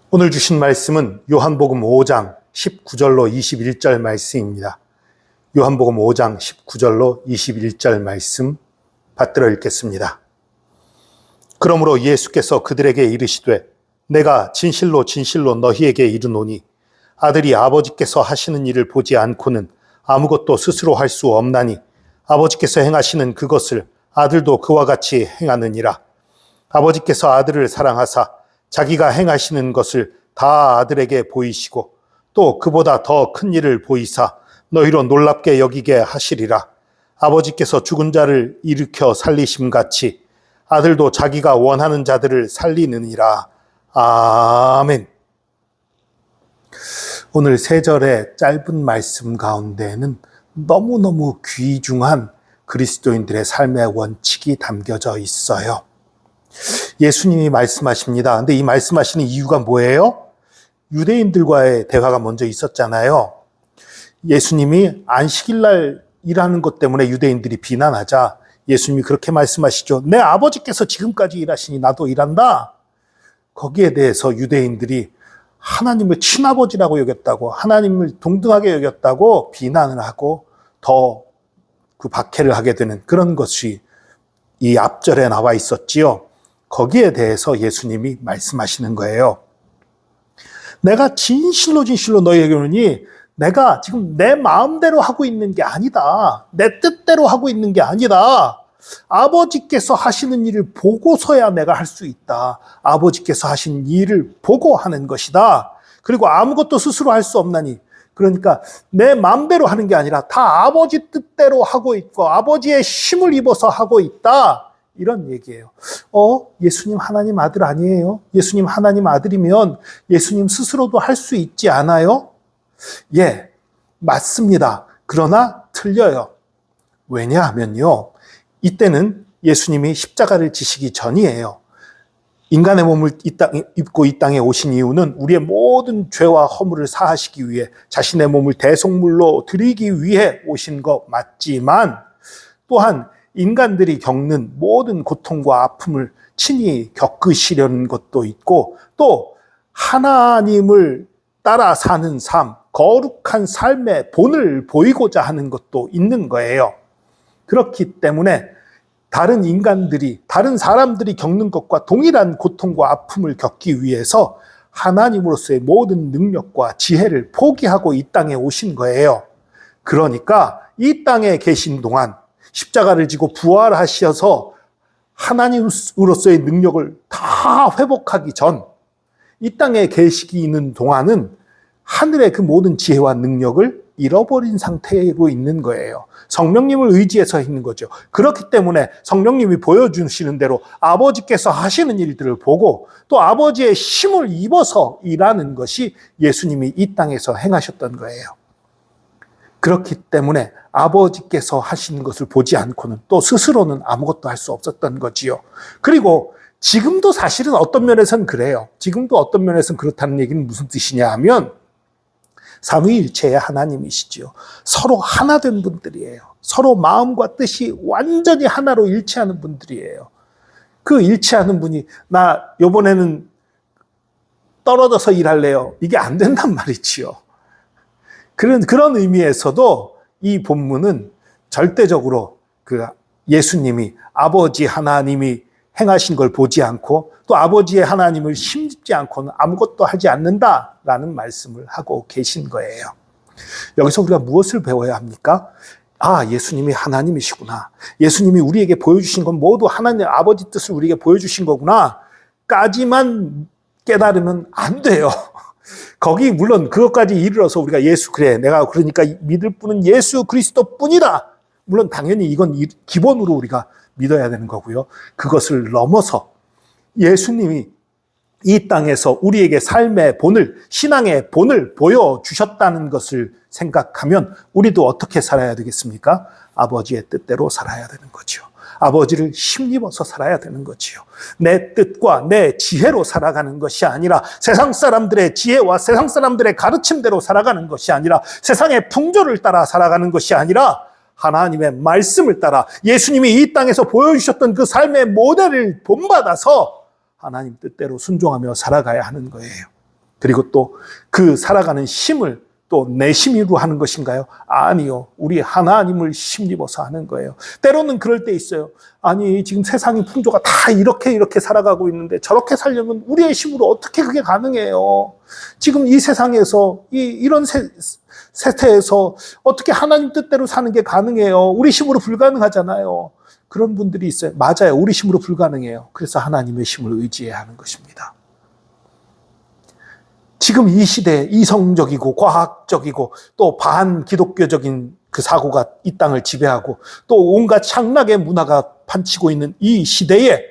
오늘 주신 말씀은 요한복음 5장 19절로 21절 말씀입니다. 요한복음 5장 19절로 21절 말씀 받들어 읽겠습니다. 그러므로 예수께서 그들에게 이르시되 내가 진실로 진실로 너희에게 이르노니 아들이 아버지께서 하시는 일을 보지 않고는 아무것도 스스로 할 수 없나니 아버지께서 행하시는 그것을 아들도 그와 같이 행하느니라. 아버지께서 아들을 사랑하사 자기가 행하시는 것을 다 아들에게 보이시고 또 그보다 더 큰 일을 보이사 너희로 놀랍게 여기게 하시리라. 아버지께서 죽은 자를 일으켜 살리심같이 아들도 자기가 원하는 자들을 살리느니라. 아멘. 오늘 세 절의 짧은 말씀 가운데에는 너무너무 귀중한 그리스도인들의 삶의 원칙이 담겨져 있어요. 예수님이 말씀하십니다. 근데 이 말씀하시는 이유가 뭐예요? 유대인들과의 대화가 먼저 있었잖아요. 예수님이 안식일날 일하는 것 때문에 유대인들이 비난하자 예수님이 그렇게 말씀하시죠. 내 아버지께서 지금까지 일하시니 나도 일한다. 거기에 대해서 유대인들이 하나님을 친아버지라고 여겼다고, 하나님을 동등하게 여겼다고 비난을 하고 더 그 박해를 하게 되는 그런 것이 이 앞절에 나와 있었지요. 거기에 대해서 예수님이 말씀하시는 거예요. 내가 진실로 진실로 너희에게 이르노니 내가 지금 내 마음대로 하고 있는 게 아니다. 내 뜻대로 하고 있는 게 아니다. 아버지께서 하시는 일을 보고서야 내가 할 수 있다. 아버지께서 하신 일을 보고 하는 것이다. 그리고 아무것도 스스로 할 수 없나니, 그러니까 내 마음대로 하는 게 아니라 다 아버지 뜻대로 하고 있고 아버지의 힘을 입어서 하고 있다. 이런 얘기예요. 예수님 하나님 아들 아니에요? 예수님 하나님 아들이면 예수님 스스로도 할 수 있지 않아요? 예, 맞습니다. 그러나 틀려요. 왜냐하면요, 이때는 예수님이 십자가를 지시기 전이에요. 인간의 몸을 입고 이 땅에 오신 이유는 우리의 모든 죄와 허물을 사하시기 위해 자신의 몸을 대속물로 드리기 위해 오신 것 맞지만, 또한 인간들이 겪는 모든 고통과 아픔을 친히 겪으시려는 것도 있고, 또 하나님을 따라 사는 삶, 거룩한 삶의 본을 보이고자 하는 것도 있는 거예요. 그렇기 때문에 다른 인간들이, 다른 사람들이 겪는 것과 동일한 고통과 아픔을 겪기 위해서 하나님으로서의 모든 능력과 지혜를 포기하고 이 땅에 오신 거예요. 그러니까 이 땅에 계신 동안 십자가를 지고 부활하셔서 하나님으로서의 능력을 다 회복하기 전, 이 땅에 계시는 동안은 하늘의 그 모든 지혜와 능력을 잃어버린 상태로 있는 거예요. 성령님을 의지해서 있는 거죠. 그렇기 때문에 성령님이 보여주시는 대로 아버지께서 하시는 일들을 보고 또 아버지의 힘을 입어서 일하는 것이 예수님이 이 땅에서 행하셨던 거예요. 그렇기 때문에 아버지께서 하시는 것을 보지 않고는 또 스스로는 아무것도 할 수 없었던 거지요. 그리고 지금도 사실은 어떤 면에서는 그래요. 지금도 어떤 면에서는 그렇다는 얘기는 무슨 뜻이냐 하면 삼위일체의 하나님이시지요. 서로 하나 된 분들이에요. 서로 마음과 뜻이 완전히 하나로 일치하는 분들이에요. 그 일치하는 분이 나 이번에는 떨어져서 일할래요. 이게 안 된단 말이지요. 그런 의미에서도 이 본문은 절대적으로 그 예수님이 아버지 하나님이 행하신 걸 보지 않고 또 아버지의 하나님을 힘입지 않고는 아무것도 하지 않는다라는 말씀을 하고 계신 거예요. 여기서 우리가 무엇을 배워야 합니까? 예수님이 하나님이시구나. 예수님이 우리에게 보여주신 건 모두 하나님 아버지 뜻을 우리에게 보여주신 거구나 까지만 깨달으면 안 돼요. 거기 물론 그것까지 이르러서 우리가 내가 그러니까 믿을 분은 예수 그리스도 뿐이다. 물론 당연히 이건 기본으로 우리가 믿어야 되는 거고요. 그것을 넘어서 예수님이 이 땅에서 우리에게 삶의 본을, 신앙의 본을 보여주셨다는 것을 생각하면 우리도 어떻게 살아야 되겠습니까? 아버지의 뜻대로 살아야 되는 거죠. 아버지를 힘입어서 살아야 되는 거지요. 내 뜻과 내 지혜로 살아가는 것이 아니라 세상 사람들의 지혜와 세상 사람들의 가르침대로 살아가는 것이 아니라 세상의 풍조를 따라 살아가는 것이 아니라 하나님의 말씀을 따라 예수님이 이 땅에서 보여주셨던 그 삶의 모델을 본받아서 하나님 뜻대로 순종하며 살아가야 하는 거예요. 그리고 또 그 살아가는 힘을 또 내 힘으로 하는 것인가요? 아니요. 우리 하나님을 힘입어서 하는 거예요. 때로는 그럴 때 있어요. 아니, 지금 세상의 풍조가 다 이렇게 살아가고 있는데 저렇게 살려면 우리의 힘으로 어떻게 그게 가능해요? 지금 이 세상에서, 이런 세태에서 어떻게 하나님 뜻대로 사는 게 가능해요? 우리 힘으로 불가능하잖아요. 그런 분들이 있어요. 맞아요. 우리 힘으로 불가능해요. 그래서 하나님의 힘을 의지해야 하는 것입니다. 지금 이 시대에 이성적이고 과학적이고 또 반기독교적인 그 사고가 이 땅을 지배하고 또 온갖 향락의 문화가 판치고 있는 이 시대에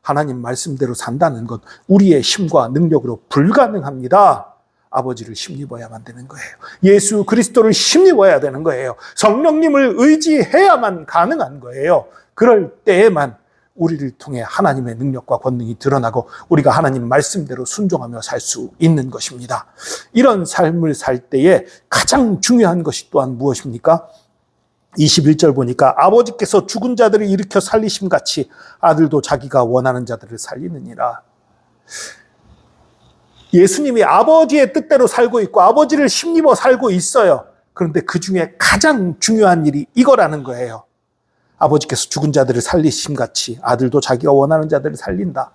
하나님 말씀대로 산다는 것, 우리의 힘과 능력으로 불가능합니다. 아버지를 힘입어야만 되는 거예요. 예수 그리스도를 힘입어야 되는 거예요. 성령님을 의지해야만 가능한 거예요. 그럴 때에만 우리를 통해 하나님의 능력과 권능이 드러나고 우리가 하나님 말씀대로 순종하며 살 수 있는 것입니다. 이런 삶을 살 때에 가장 중요한 것이 또한 무엇입니까? 21절 보니까 아버지께서 죽은 자들을 일으켜 살리심 같이 아들도 자기가 원하는 자들을 살리느니라. 예수님이 아버지의 뜻대로 살고 있고 아버지를 힘입어 살고 있어요. 그런데 그 중에 가장 중요한 일이 이거라는 거예요. 아버지께서 죽은 자들을 살리심 같이 아들도 자기가 원하는 자들을 살린다.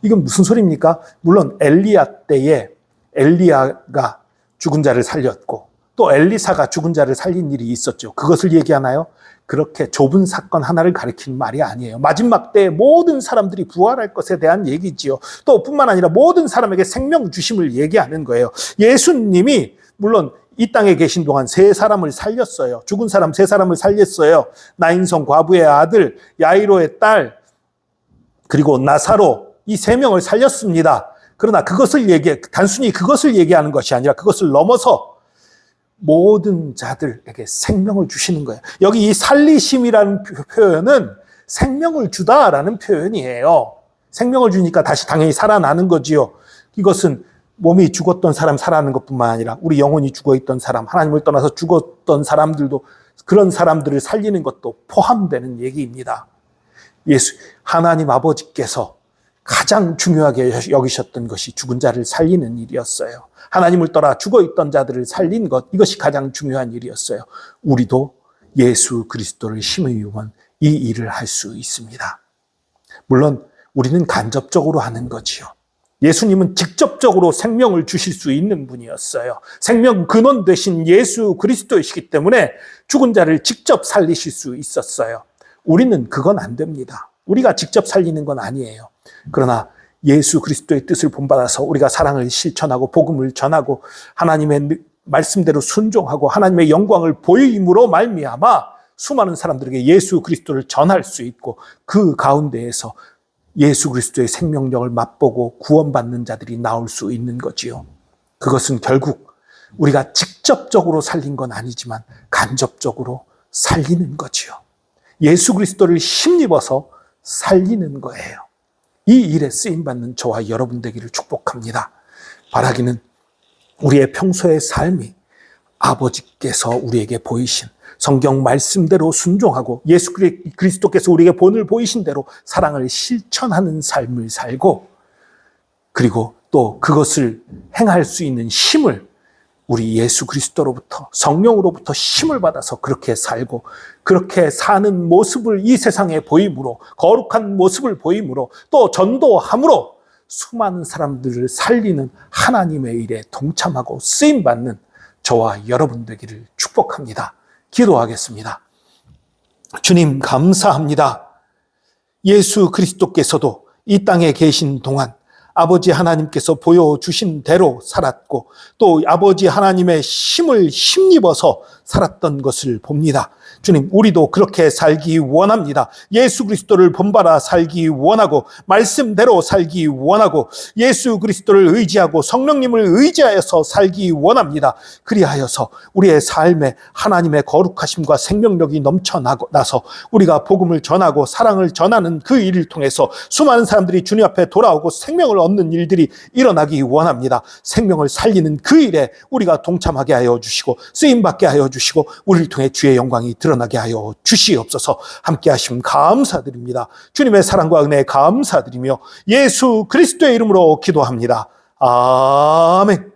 이건 무슨 소리입니까? 물론 엘리야 때에 엘리야가 죽은 자를 살렸고 또 엘리사가 죽은 자를 살린 일이 있었죠. 그것을 얘기하나요? 그렇게 좁은 사건 하나를 가리키는 말이 아니에요. 마지막 때에 모든 사람들이 부활할 것에 대한 얘기지요. 또 뿐만 아니라 모든 사람에게 생명 주심을 얘기하는 거예요. 예수님이 물론 이 땅에 계신 동안 세 사람을 살렸어요. 죽은 사람 세 사람을 살렸어요. 나인성 과부의 아들, 야이로의 딸, 그리고 나사로, 이 세 명을 살렸습니다. 그러나 단순히 그것을 얘기하는 것이 아니라 그것을 넘어서 모든 자들에게 생명을 주시는 거예요. 여기 이 살리심이라는 표현은 생명을 주다라는 표현이에요. 생명을 주니까 다시 당연히 살아나는 거지요. 이것은 몸이 죽었던 사람 살아나는 것뿐만 아니라 우리 영혼이 죽어있던 사람, 하나님을 떠나서 죽었던 사람들도 그런 사람들을 살리는 것도 포함되는 얘기입니다. 하나님 아버지께서 가장 중요하게 여기셨던 것이 죽은 자를 살리는 일이었어요. 하나님을 떠나 죽어있던 자들을 살린 것, 이것이 가장 중요한 일이었어요. 우리도 예수 그리스도를 힘입으면 이 일을 할 수 있습니다. 물론 우리는 간접적으로 하는 거지요. 예수님은 직접적으로 생명을 주실 수 있는 분이었어요. 생명 근원 되신 예수 그리스도이시기 때문에 죽은 자를 직접 살리실 수 있었어요. 우리는 그건 안 됩니다. 우리가 직접 살리는 건 아니에요. 그러나 예수 그리스도의 뜻을 본받아서 우리가 사랑을 실천하고 복음을 전하고 하나님의 말씀대로 순종하고 하나님의 영광을 보임으로 말미암아 수많은 사람들에게 예수 그리스도를 전할 수 있고 그 가운데에서 예수 그리스도의 생명력을 맛보고 구원받는 자들이 나올 수 있는 거지요. 그것은 결국 우리가 직접적으로 살린 건 아니지만 간접적으로 살리는 거지요. 예수 그리스도를 힘입어서 살리는 거예요. 이 일에 쓰임받는 저와 여러분 되기를 축복합니다. 바라기는 우리의 평소의 삶이 아버지께서 우리에게 보이신 성경 말씀대로 순종하고 예수 그리스도께서 우리에게 본을 보이신 대로 사랑을 실천하는 삶을 살고 그리고 또 그것을 행할 수 있는 힘을 우리 예수 그리스도로부터 성령으로부터 힘을 받아서 그렇게 살고 그렇게 사는 모습을 이 세상에 보임으로 거룩한 모습을 보임으로 또 전도함으로 수많은 사람들을 살리는 하나님의 일에 동참하고 쓰임받는 저와 여러분 되기를 축복합니다. 기도하겠습니다. 주님 감사합니다. 예수 그리스도께서도 이 땅에 계신 동안 아버지 하나님께서 보여주신 대로 살았고 또 아버지 하나님의 힘을 힘입어서 살았던 것을 봅니다. 주님, 우리도 그렇게 살기 원합니다. 예수 그리스도를 본받아 살기 원하고 말씀대로 살기 원하고 예수 그리스도를 의지하고 성령님을 의지하여서 살기 원합니다. 그리하여서 우리의 삶에 하나님의 거룩하심과 생명력이 넘쳐나서 우리가 복음을 전하고 사랑을 전하는 그 일을 통해서 수많은 사람들이 주님 앞에 돌아오고 생명을 얻는 일들이 일어나기 원합니다. 생명을 살리는 그 일에 우리가 동참하게 하여 주시고 쓰임받게 하여 주시고 우리를 통해 주의 영광이 드러나게 하여 주시옵소서. 함께 하심 감사드립니다. 주님의 사랑과 은혜에 감사드리며 예수 그리스도의 이름으로 기도합니다. 아멘.